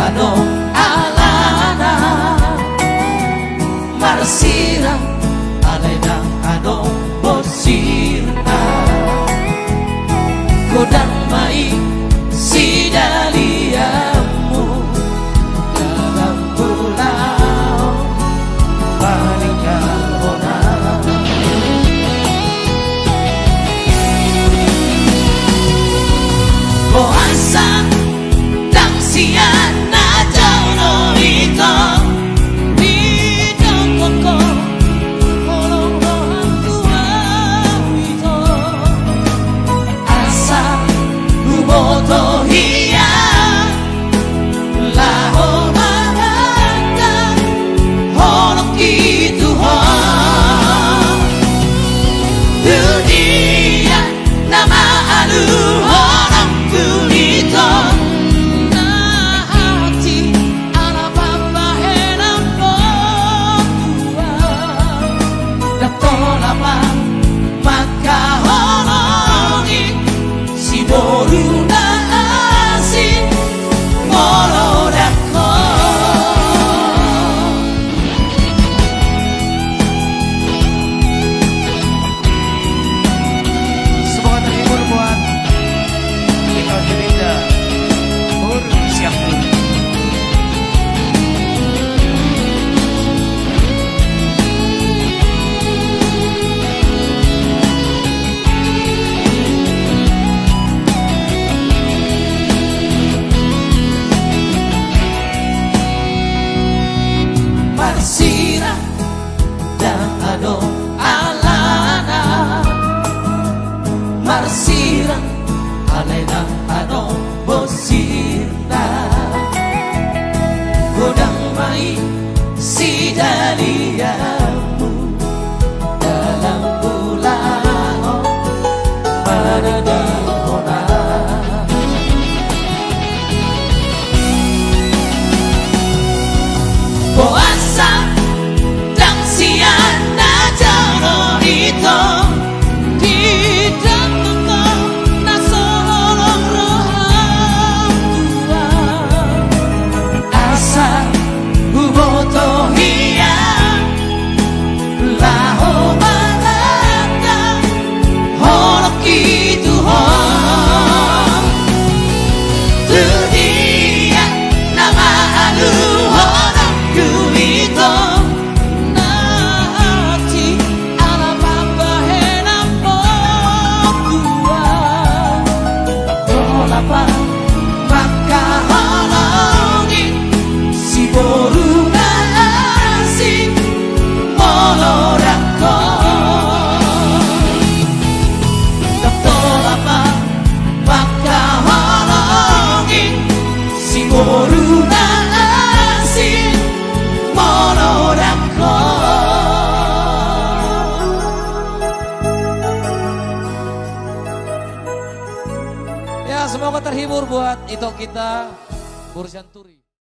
ano alana marsira alena ano bosirna godang mai si daliamu dalam pulau Balikahona. Boasa dang siana jono ito di dongkoko kolong rohan tua ito asa lumoto hiya laho maganda holok itu ho dunia nama aluh marsira dan ano alana marsira alena ano bosirna godang mai si daliamu dalam pulau Balikahona. Boasa dang siana jono ito di dongkoko nasolong rohan tua asa buboto hiya laho malanda holok itu ho dunia nama aluh Ya, semoga terhibur buat itu kita Burjanturi.